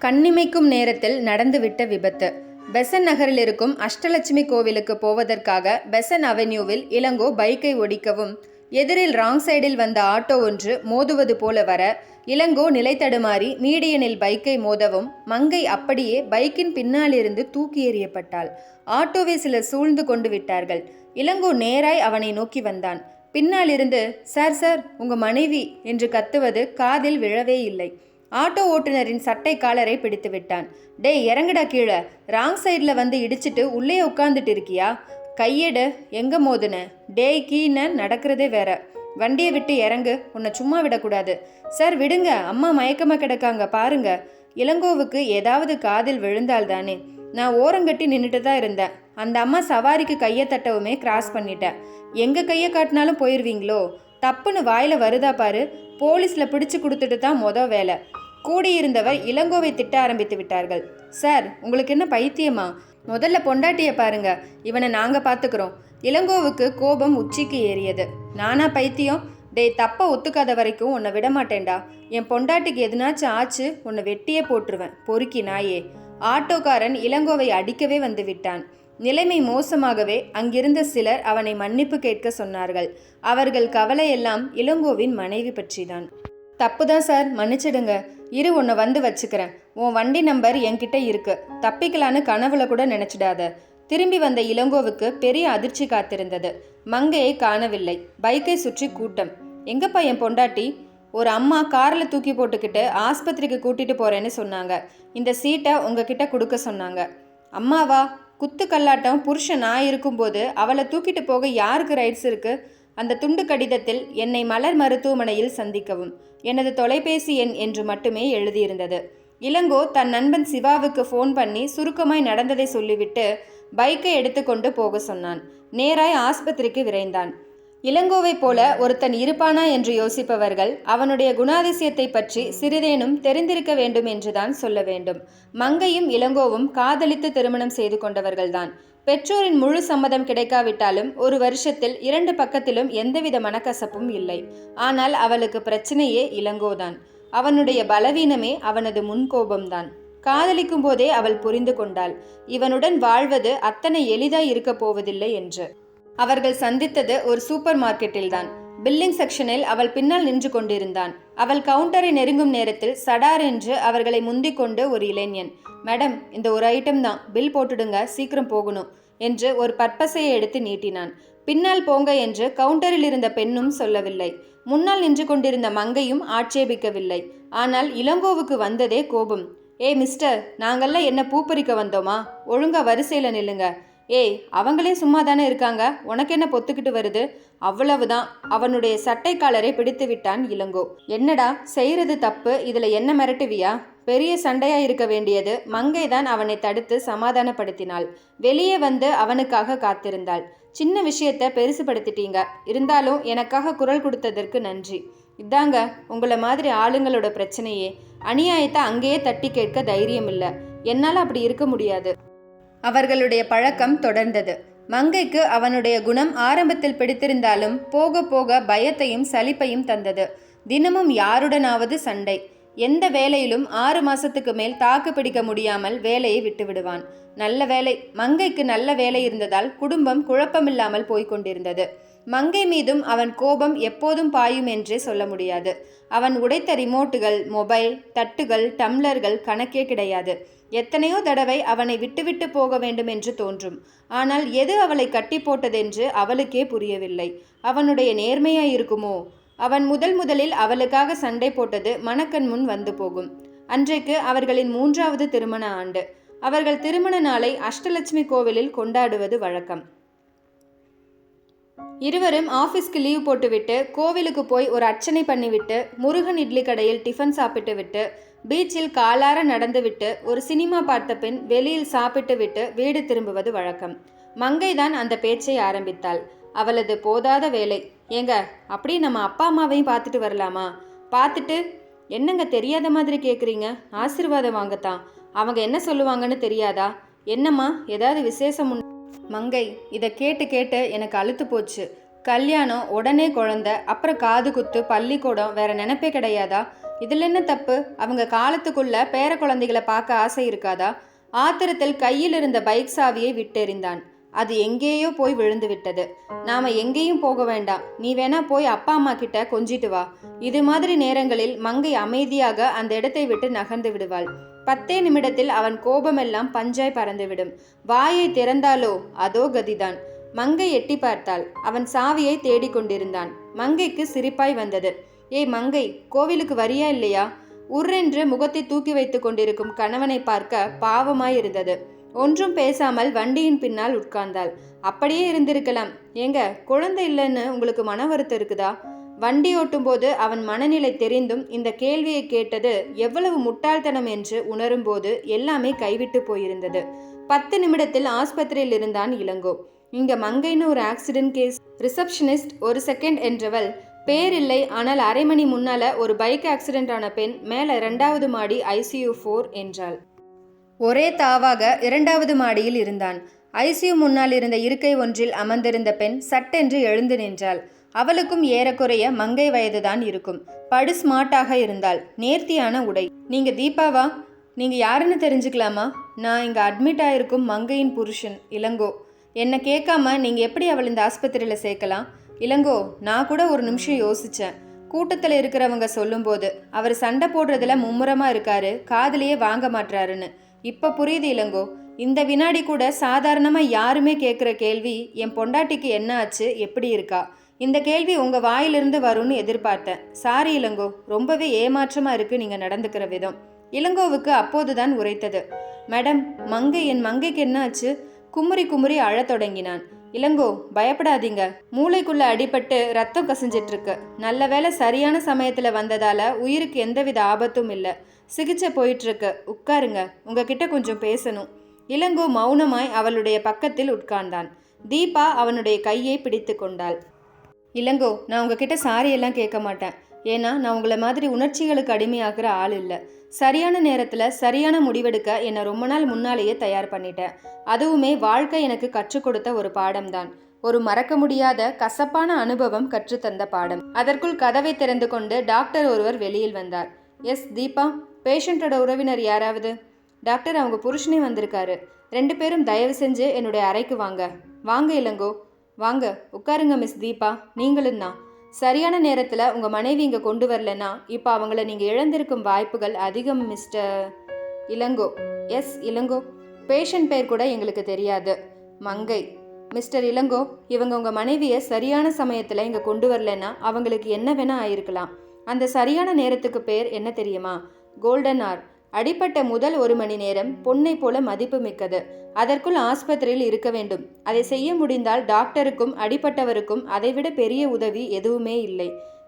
கண்ணிமைக்கும் நேரத்தில் நடந்துவிட்ட விபத்து. பெசன் நகரில் இருக்கும் அஷ்டலட்சுமி கோவிலுக்கு போவதற்காக பெசன் அவென்யூவில் இளங்கோ பைக்கை ஓடிக்கவும், எதிரில் ராங் சைடில் வந்த ஆட்டோ ஒன்று மோதுவது போல வர, இளங்கோ நிலை தடுமாறி மீடியனில் பைக்கை மோதவும், மங்கை அப்படியே பைக்கின் பின்னாலிருந்து தூக்கி எறியப்பட்டாள். ஆட்டோவை சிலர் சூழ்ந்து கொண்டு விட்டார்கள். இளங்கோ நேராய் அவனை நோக்கி வந்தான். பின்னாலிருந்து, சார் சார், உங்க மனைவி என்று கத்துவது காதில் விழவே இல்லை. ஆட்டோ ஓட்டுநரின் சட்டை காலரை பிடித்து விட்டான். டேய், இறங்குடா கீழே, ராங் சைடில் வந்து இடிச்சிட்டு உள்ளே உட்காந்துட்டு இருக்கியா? கையெடு, எங்கே மோதுன? டேய் கீன்னு நடக்கிறதே வேற. வண்டியை விட்டு இறங்கு, உன்னை சும்மா விடக்கூடாது. சார் விடுங்க, அம்மா மயக்கமாக கிடக்காங்க பாருங்க. இளங்கோவுக்கு ஏதாவது காதில் விழுந்தால் தானே. நான் ஓரங்கட்டி நின்றுட்டு தான் இருந்தேன். அந்த அம்மா சவாரிக்கு கையை தட்டவுமே கிராஸ் பண்ணிட்டேன். எங்கே கையை காட்டினாலும் போயிடுவீங்களோ? தப்புன்னு வாயில் வருதா பாரு. போலீஸில் பிடிச்சு கொடுத்துட்டு தான் வேலை. கூடியிருந்தவர் இளங்கோவை திட்ட ஆரம்பித்து விட்டார்கள். சார், உங்களுக்கு என்ன பைத்தியமா? முதல்ல பொண்டாட்டியை பாருங்க, இவனை நாங்கள் பார்த்துக்கிறோம். இளங்கோவுக்கு கோபம் உச்சிக்கு ஏறியது. நானா பைத்தியம்? டேய், தப்ப ஒத்துக்காத வரைக்கும் உன்னை விடமாட்டேன்டா. என் பொண்டாட்டிக்கு எதுனாச்சும் ஆச்சு, உன்னை வெட்டியே போட்டுருவேன், பொறுக்கி நாயே. ஆட்டோக்காரன் இளங்கோவை அடிக்கவே வந்து விட்டான். நிலைமை மோசமாகவே அங்கிருந்த சிலர் அவனை மன்னிப்பு கேட்க சொன்னார்கள். அவர்கள் கவலையெல்லாம் இளங்கோவின் மனைவி பற்றிதான். தப்புதான் சார், மன்னிச்சிடுங்க. இரு, உன்னை வந்து வச்சுக்கிறேன். உன் வண்டி நம்பர் என்கிட்ட இருக்கு. தப்பிக்கலான்னு கனவுல கூட நினைச்சிடாத. திரும்பி வந்த இளங்கோவுக்கு பெரிய அதிர்ச்சி காத்திருந்தது. மங்கையை காணவில்லை. பைக்கை சுற்றி கூட்டம். எங்கப்பா என் பொண்டாட்டி? ஒரு அம்மா காரில் தூக்கி போட்டுக்கிட்டு ஆஸ்பத்திரிக்கு கூட்டிட்டு போறேன்னு சொன்னாங்க. இந்த சீட்டை உங்ககிட்ட கொடுக்க சொன்னாங்க. அம்மாவா? குத்து கல்லாட்டம் புருஷன் நான் இருக்கும்போது அவளை தூக்கிட்டு போக யாருக்கு ரைட்ஸ் இருக்கு? அந்த துண்டு கடிதத்தில் என்னை மலர் மருத்துவமனையில் சந்திக்கவும், எனது தொலைபேசி எண் என்று மட்டுமே எழுதியிருந்தது. இளங்கோ தன் நண்பன் சிவாவுக்கு ஃபோன் பண்ணி சுருக்கமாய் நடந்ததை சொல்லிவிட்டு பைக்கை எடுத்துக்கொண்டு போக சொன்னான். நேராய் ஆஸ்பத்திரிக்கு விரைந்தான். இளங்கோவை போல ஒருத்தன் இருப்பானா என்று யோசிப்பவர்கள் அவனுடைய குணாதிசயத்தை பற்றி சிறிதேனும் தெரிந்திருக்க வேண்டும் என்றுதான் சொல்ல வேண்டும். மங்கையும் இளங்கோவும் காதலித்து திருமணம் செய்து கொண்டவர்கள்தான். பெற்றோரின் முழு சம்மதம் கிடைக்காவிட்டாலும் ஒரு வருஷத்தில் 2 பக்கத்திலும் எந்தவித மனக்கசப்பும் இல்லை. ஆனால் அவளுக்கு பிரச்சனையே இளங்கோதான். அவனுடைய பலவீனமே அவனது முன்கோபம்தான். காதலிக்கும் போதே அவள் புரிந்து கொண்டாள், இவனுடன் வாழ்வது அத்தனை எளிதாய் இருக்கப் போவதில்லை என்று. அவர்கள் சந்தித்தது ஒரு சூப்பர் மார்க்கெட்டில்தான். பில்லிங் செக்ஷனில் அவள் பின்னால் நின்று கொண்டிருந்தான். அவள் கவுண்டரை நெருங்கும் நேரத்தில் சடார் என்று அவர்களை முந்திக் கொண்டு ஒரு இளைஞன், மேடம், இந்த ஒரு ஐட்டம் தான், பில் போட்டுடுங்க, சீக்கிரம் போகணும் என்று ஒரு பற்பசையை எடுத்து நீட்டினான். பின்னால் போங்க என்று கவுண்டரில் இருந்த பெண்ணும் சொல்லவில்லை. முன்னால் நின்று கொண்டிருந்த மங்கையும் ஆட்சேபிக்கவில்லை. ஆனால் இளங்கோவுக்கு வந்ததே கோபம். ஏய் மிஸ்டர், நாங்கள்லாம் என்ன பூப்பறிக்க வந்தோமா? ஒழுங்கா வரிசையில் நில்லுங்க. ஏய், அவங்களே சும்மா தானே இருக்காங்க, உனக்கு என்ன பொத்துக்கிட்டு வருது? அவ்வளவுதான். அவனுடைய சட்டை காலரை பிடித்து விட்டான் இளங்கோ. என்னடா செய்யறது தப்பு, இதுல என்ன மிரட்டுவியா? பெரிய சண்டையா இருக்க வேண்டியது. மங்கைதான் அவனை தடுத்து சமாதானப்படுத்தினாள். வெளியே வந்து அவனுக்காக காத்திருந்தாள். சின்ன விஷயத்த பெருசுபடுத்திட்டீங்க, இருந்தாலும் எனக்காக குரல் கொடுத்ததற்கு நன்றி. இதாங்க உங்களை மாதிரி ஆளுங்களோட பிரச்சனையே. அநியாயத்தை அங்கேயே தட்டி கேட்க தைரியம் இல்லை. என்னால் அப்படி இருக்க முடியாது. அவர்களுடைய பழக்கம் தொடர்ந்தது. மங்கைக்கு அவனுடைய குணம் ஆரம்பத்தில் பிடித்திருந்தாலும் போக போக பயத்தையும் சலிப்பையும் தந்தது. தினமும் யாருடனாவது சண்டை. எந்த வேலையிலும் 6 மாசத்துக்கு மேல் தாக்கு பிடிக்க முடியாமல் வேலையை விட்டு விடுவான். நல்ல வேலை, மங்கைக்கு நல்ல வேலை இருந்ததால் குடும்பம் குழப்பமில்லாமல் போய்கொண்டிருந்தது. மங்கை மீதும் அவன் கோபம் எப்போதும் பாயும் என்றே சொல்ல முடியாது. அவன் உடைத்த ரிமோட்டுகள், மொபைல், தட்டுகள், டம்ளர்கள் கணக்கே கிடையாது. எத்தனையோ தடவை அவனை விட்டுவிட்டு போக வேண்டும் என்று தோன்றும். ஆனால் எது அவளை கட்டி போட்டதென்று அவளுக்கே புரியவில்லை. அவனுடைய நேர்மையாயிருக்குமோ? அவன் முதலில் அவளுக்காக சண்டை போட்டது மணக்கண் முன் வந்து போகும். அன்றைக்கு அவர்களின் 3வது திருமண ஆண்டு. அவர்கள் திருமண நாளை அஷ்டலட்சுமி கோவிலில் கொண்டாடுவது வழக்கம். இருவரும் ஆஃபீஸ்க்கு லீவ் போட்டுவிட்டு கோவிலுக்கு போய் ஒரு அர்ச்சனை பண்ணிவிட்டு முருகன் இட்லி கடையில் டிஃபன் சாப்பிட்டு விட்டு பீச்சில் காலார நடந்துவிட்டு ஒரு சினிமா பார்த்த பின் வெளியில் சாப்பிட்டு விட்டு வீடு திரும்புவது வழக்கம். மங்கைதான் அந்த பேச்சை ஆரம்பித்தாள். அவளது போதாத வேலை. ஏங்க, அப்படி நம்ம அப்பா அம்மாவையும் பார்த்துட்டு வரலாமா? பார்த்துட்டு என்னங்க தெரியாத மாதிரி கேட்குறீங்க? ஆசீர்வாதம் வாங்கத்தான். அவங்க என்ன சொல்லுவாங்கன்னு தெரியாதா? என்னம்மா, ஏதாவது விசேஷம்? மங்கை, இதை கேட்டு கேட்டு எனக்கு அலுத்து போச்சு. கல்யாணம், உடனே குழந்தை, அப்புறம் காது குத்து, பள்ளிக்கூடம், வேற நினைப்பே கிடையாதா? இதில் என்ன தப்பு? அவங்க காலத்துக்குள்ள பேர குழந்தைகளை பார்க்க ஆசை இருக்காதா? ஆத்திரத்தில் கையில் இருந்த பைக் சாவியை விட்டெறிந்தான். அது எங்கேயோ போய் விழுந்து விட்டது. நாம எங்கேயும் போக வேண்டாம், நீ வேணா போய் அப்பா அம்மா கிட்ட கொஞ்சிட்டு வா. இது மாதிரி நேரங்களில் மங்கை அமைதியாக அந்த இடத்தை விட்டு நகர்ந்து விடுவாள். 10 நிமிடத்தில் அவன் கோபமெல்லாம் பஞ்சாய் பறந்துவிடும். வாயை திறந்தாலோ அதோ கதிதான். மங்கை எட்டி பார்த்தாள். அவன் சாவியை தேடிக்கொண்டிருந்தான். மங்கைக்கு சிரிப்பாய் வந்தது. ஏய் மங்கை, கோவிலுக்கு வரியா இல்லையா? உர்ரென்று முகத்தை தூக்கி வைத்து கொண்டிருக்கும் கணவனை பார்க்க பாவமாய் இருந்தது. ஒன்றும் பேசாமல் வண்டியின் பின்னால் உட்கார்ந்தாள். அப்படியே இருந்திருக்கலாம். ஏங்க, குழந்தை இல்லைன்னு உங்களுக்கு மன வருத்தம் இருக்குதா? வண்டி ஓட்டும் போது அவன் மனநிலை தெரிந்தும் இந்த கேள்வியை கேட்டது எவ்வளவு முட்டாள்தனம் என்று உணரும்போது எல்லாமே கைவிட்டு போயிருந்தது. 10 நிமிடத்தில் ஆஸ்பத்திரியில் இருந்தான் இளங்கோ. இங்க மங்கைன்னு ஒரு ஆக்சிடென்ட் கேஸ். ரிசப்ஷனிஸ்ட் 1 செகண்ட் என்றவள், பேர் இல்லை, ஆனால் அரை மணி முன்னால ஒரு பைக் ஆக்சிடென்ட் ஆன பெண், மேல 2வது மாடி ICU 4 என்றாள். ஒரே தாவாக 2வது மாடியில் இருந்தான். ICU முன்னால் இருந்த இருக்கை ஒன்றில் அமர்ந்திருந்த பெண் சட்டென்று எழுந்து நின்றாள். அவளுக்கும் ஏறக்குறைய மங்கை வயதுதான் இருக்கும். படு ஸ்மார்ட்டாக இருந்தாள். நேர்த்தியான உடை. நீங்க தீபாவா? நீங்க யாருன்னு தெரிஞ்சுக்கலாமா? நான் இங்க அட்மிட் ஆயிருக்கும் மங்கையின் புருஷன் இளங்கோ. என்னை கேட்காம நீங்க எப்படி அவள் இந்த ஆஸ்பத்திரியில் சேர்க்கலாம்? இளங்கோ, நான் கூட ஒரு நிமிஷம் யோசிச்சேன். கூட்டத்தில் இருக்கிறவங்க சொல்லும்போது அவர் சண்டை போடுறதுல மும்முரமாக இருக்காரு, காதலியே வாங்க மாட்டாருன்னு. இப்போ புரியுது இளங்கோ. இந்த வினாடி கூட சாதாரணமாக யாருமே கேட்குற கேள்வி, என் பொண்டாட்டிக்கு என்ன ஆச்சு, எப்படி இருக்கா? இந்த கேள்வி உங்கள் வாயிலிருந்து வரும்னு எதிர்பார்த்தேன். சாரி இளங்கோ, ரொம்பவே ஏமாற்றமாக இருக்குது நீங்கள் நடந்துக்கிற விதம். இளங்கோவுக்கு அப்போதுதான் உரைத்தது. மேடம், என் மங்கைக்கு என்ன ஆச்சு? குமுறி குமுறி அழத் தொடங்கினான். இளங்கோ, பயப்படாதீங்க. மூளைக்குள்ள அடிபட்டு ரத்தம் கசிஞ்சிட்டு இருக்கு. நல்ல வேளை சரியான சமயத்தில் வந்ததால உயிருக்கு எந்தவித ஆபத்தும் இல்லை. சிகிச்சை போயிட்டு இருக்கு. உட்காருங்க, உங்ககிட்ட கொஞ்சம் பேசணும். இளங்கோ மௌனமாய் அவளுடைய பக்கத்தில் உட்கார்ந்தான். தீபா அவனுடைய கையை பிடித்து கொண்டாள். இளங்கோ, நான் உங்ககிட்ட சாரியெல்லாம் கேட்க மாட்டேன். ஏன்னா நான் உங்களை மாதிரி உணர்ச்சிகளுக்கு அடிமையாகிற ஆள் இல்லை. சரியான நேரத்தில் சரியான முடிவெடுக்க என்னை ரொம்ப நாள் முன்னாலேயே தயார் பண்ணிட்டேன். அதுவுமே வாழ்க்கை எனக்கு கற்றுக் கொடுத்த ஒரு பாடம்தான். ஒரு மறக்க முடியாத கசப்பான அனுபவம் கற்றுத்தந்த பாடம். அதற்குள் கதவை திறந்து கொண்டு டாக்டர் ஒருவர் வெளியில் வந்தார். எஸ் தீபா, பேஷண்ட்டோட உறவினர் யாராவது? டாக்டர், அவங்க புருஷனே வந்திருக்காரு. 2 பேரும் தயவு செஞ்சு என்னுடைய அறைக்கு வாங்க. வாங்க இளங்கோ, வாங்க உட்காருங்க. மிஸ் தீபா, நீங்களும் தான். சரியான நேரத்தில் உங்கள் மனைவி இங்கே கொண்டு வரலன்னா இப்போ அவங்கள நீங்கள் இழந்திருக்கும் வாய்ப்புகள் அதிகம் mister Elango. Yes Elango. Patient பேர் கூட எங்களுக்கு தெரியாது. மங்கை. மிஸ்டர் இளங்கோ, இவங்க உங்கள் மனைவியை சரியான சமயத்தில் இங்கே கொண்டு வரலன்னா அவங்களுக்கு என்ன வேணால் ஆயிருக்கலாம். அந்த சரியான நேரத்துக்கு பேர் என்ன தெரியுமா? Golden hour. அடிப்பட்ட முதல் 1 மணி நேரம் பொன்னை போல மதிப்பு மிக்கது. அதற்குள் ஆஸ்பத்திரியில் இருக்க வேண்டும். அதை செய்ய முடிந்தால் டாக்டருக்கும் அடிப்பட்டவருக்கும் அதைவிட பெரிய உதவி எதுவுமே இல்லை.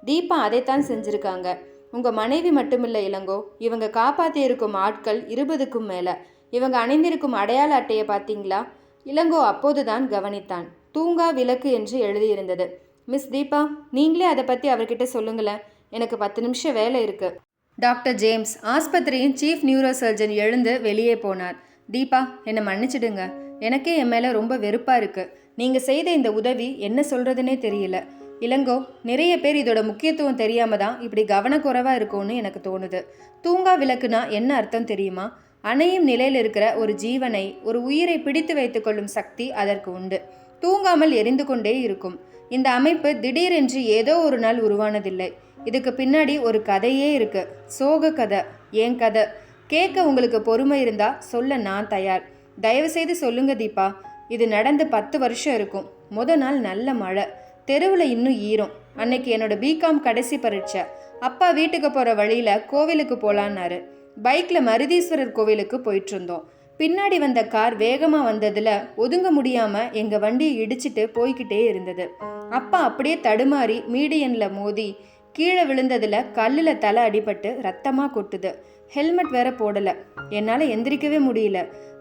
தீபா அதைத்தான் செஞ்சிருக்காங்க. உங்க மனைவி மட்டுமில்லை இளங்கோ, இவங்க காப்பாற்றி இருக்கும் ஆட்கள் 20க்கும் மேல. இவங்க அணிந்திருக்கும் அடையாள அட்டையை பார்த்தீங்களா? இளங்கோ அப்போதுதான் கவனித்தான். தூங்கா விளக்கு என்று எழுதியிருந்தது. மிஸ் தீபா, நீங்களே அதை பற்றி அவர்கிட்ட சொல்லுங்களேன். எனக்கு 10 நிமிஷம் வேலை இருக்கு. டாக்டர் ஜேம்ஸ், ஆஸ்பத்திரியின் சீஃப் நியூரோ சர்ஜன், எழுந்து வெளியே போனார். தீபா, என்னை மன்னிச்சிடுங்க. எனக்கே என் மேலே ரொம்ப வெறுப்பாக இருக்குது. நீங்கள் செய்த இந்த உதவி என்ன சொல்கிறதுனே தெரியல. இளங்கோ, நிறைய பேர் இதோட முக்கியத்துவம் தெரியாம தான் இப்படி கவனக்குறைவாக இருக்கும்னு எனக்கு தோணுது. தூங்கா விளக்குனா என்ன அர்த்தம் தெரியுமா? அணையும் நிலையில் இருக்கிற ஒரு ஜீவனை, ஒரு உயிரை பிடித்து வைத்துக்கொள்ளும் சக்தி அதற்கு உண்டு. தூங்காமல் எரிந்து கொண்டே இருக்கும். இந்த அமைப்பு திடீரென்று ஏதோ ஒரு நாள் உருவானதில்லை. இதுக்கு பின்னாடி ஒரு கதையே இருக்கு. சோக கதை. ஏன் கதை கேட்க உங்களுக்கு பொறுமை இருந்தா சொல்ல நான் தயார். தயவுசெய்து சொல்லுங்க தீபா. இது நடந்து 10 வருஷம் இருக்கும். நாள் நல்ல மழை. தெருவில் இன்னும் ஈரம். அன்னைக்கு என்னோட பிகாம் கடைசி பரீட்சை. அப்பா வீட்டுக்கு போகிற வழியில் கோவிலுக்கு போகலான்னாரு. பைக்கில் மருதீஸ்வரர் கோவிலுக்கு போயிட்டு இருந்தோம். பின்னாடி வந்த கார் வேகமாக வந்ததில் ஒதுங்க முடியாமல் எங்கள் வண்டியை இடிச்சிட்டு போய்கிட்டே இருந்தது. அப்பா அப்படியே தடுமாறி மீடியனில் மோதி கீழே விழுந்ததில் கல்லில் தலை அடிபட்டு ரத்தமாக கொட்டுது. ஹெல்மெட் வேற போடலை. என்னால் எந்திரிக்கவே முடியல.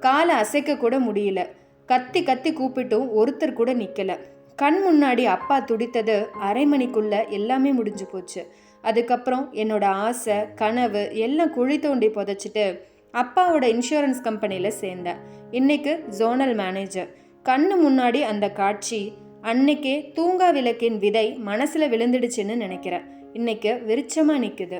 காலை அசைக்க கூட முடியல. கத்தி கத்தி கூப்பிட்டும் ஒருத்தர் கூட நிற்கலை. கண் முன்னாடி அப்பா துடித்தது. அரை மணிக்குள்ள எல்லாமே முடிஞ்சு போச்சு. அதுக்கப்புறம் என்னோட ஆசை, கனவு எல்லாம் குழி தோண்டி புதைச்சிட்டு அப்பாவோட இன்சூரன்ஸ் கம்பெனியில் சேர்ந்தேன். இன்னைக்கு ஜோனல் மேனேஜர். கண்ணு முன்னாடி அந்த காட்சி. அன்னைக்கே தூங்கா விளக்கின் விதை மனசில் விழுந்துடுச்சுன்னு நினைக்கிறேன். இன்னைக்கு விருட்சமாக நிற்குது.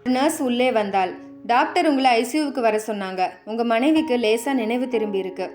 நர்ஸ் உள்ளே வந்தாள். டாக்டர் உங்களை ஐசியூவுக்கு வர சொன்னாங்க. உங்க மனைவிக்கு லேசா நினைவு திரும்பி இருக்கு.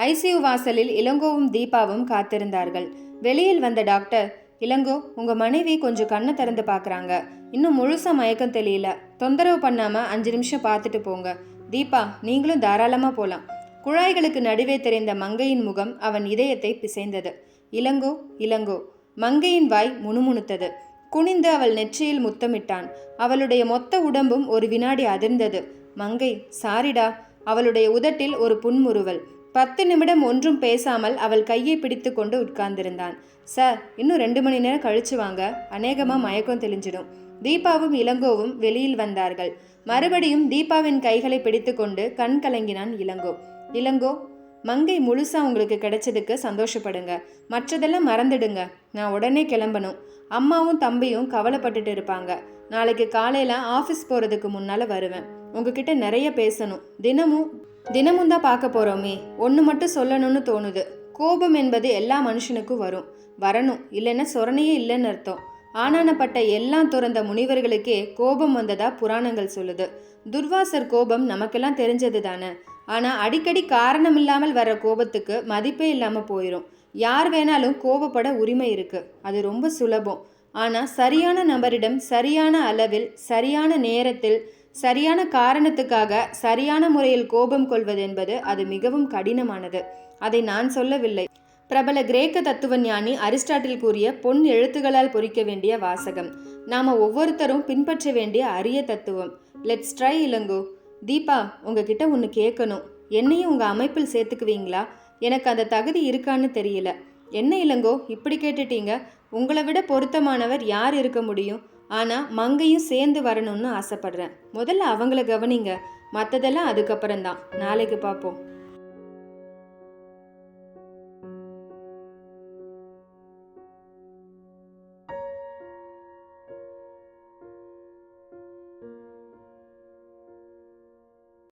ஐசியூ வாசலில் இளங்கோவும் தீபாவும் காத்திருந்தார்கள். வெளியில் வந்த டாக்டர், இளங்கோ, உங்க மனைவி கொஞ்சம் கண்ணை திறந்து பார்க்குறாங்க. இன்னும் முழுசா மயக்கம் தெரியல. தொந்தரவு பண்ணாம 5 நிமிஷம் பார்த்துட்டு போங்க. தீபா, நீங்களும் தாராளமா போலாம். குழாய்களுக்கு நடுவே தெரிந்த மங்கையின் முகம் அவன் இதயத்தை பிசைந்தது. இளங்கோ, இளங்கோ. மங்கையின் வாய் முணுமுணுத்தது. குனிந்து அவள் நெற்றியில் முத்தமிட்டான். அவளுடைய மொத்த உடம்பும் ஒரு வினாடி அதிர்ந்தது. மங்கை, சாரிடா. அவளுடைய உதட்டில் ஒரு புன்முறுவல். 10 நிமிடம் ஒன்றும் பேசாமல் அவள் கையை பிடித்து கொண்டு உட்கார்ந்திருந்தான். சார், இன்னும் 2 மணி நேரம் கழிச்சு வாங்க. அநேகமாக மயக்கம் தெளிஞ்சிடும். தீபாவும் இளங்கோவும் வெளியில் வந்தார்கள். மறுபடியும் தீபாவின் கைகளை பிடித்து கொண்டு கண் கலங்கினான் இளங்கோ. இளங்கோ, மங்கை முழுசா உங்களுக்கு கிடைச்சதுக்கு சந்தோஷப்படுங்க. மற்றதெல்லாம் மறந்துடுங்க. நான் உடனே கிளம்பணும். அம்மாவும் தம்பியும் கவலைப்பட்டுட்டு இருப்பாங்க. நாளைக்கு காலையில் ஆஃபீஸ் போகிறதுக்கு முன்னால் வருவேன். உங்ககிட்ட நிறைய பேசணும். தினமும் தான் பார்க்க போகிறோமே. ஒன்று மட்டும் சொல்லணும்னு தோணுது. கோபம் என்பது எல்லா மனுஷனுக்கும் வரணும். இல்லைன்னா சொரணையே இல்லைன்னு அர்த்தம். ஆனானப்பட்ட எல்லாம் துறந்த முனிவர்களுக்கே கோபம் வந்ததா புராணங்கள் சொல்லுது. துர்வாசர் கோபம் நமக்கெல்லாம் தெரிஞ்சது தானே. ஆனால் அடிக்கடி காரணம் இல்லாமல் வர்ற கோபத்துக்கு மதிப்பே இல்லாமல் போயிடும். யார் வேணாலும் கோபப்பட உரிமை இருக்கு. அது ரொம்ப சுலபம். ஆனால் சரியான நபரிடம் சரியான அளவில் சரியான நேரத்தில் சரியான காரணத்துக்காக சரியான முறையில் கோபம் கொள்வது என்பது அது மிகவும் கடினமானது. அதை நான் சொல்லவில்லை. பிரபல கிரேக்க தத்துவ ஞானி அரிஸ்டாட்டில் கூறிய பொன் எழுத்துக்களால் பொறிக்க வேண்டிய வாசகம். நாம ஒவ்வொருத்தரும் பின்பற்ற வேண்டிய அரிய தத்துவம். Let's try Ilango. தீபா, உங்ககிட்ட ஒன்று கேட்கணும். என்னையும் உங்கள் அமைப்பில் சேர்த்துக்குவீங்களா? எனக்கு அந்த தகுதி இருக்கான்னு தெரியல. என்ன இளங்கோ, இப்படி கேட்டுட்டீங்க? உங்களை விட பொருத்தமானவர் யார் இருக்க முடியும்? ஆனால் மங்கையும் சேர்ந்து வரணும்னு ஆசைப்படுறேன். முதல்ல அவங்கள கவனிங்க. மற்றதெல்லாம் அதுக்கப்புறம்தான். நாளைக்கு பார்ப்போம்.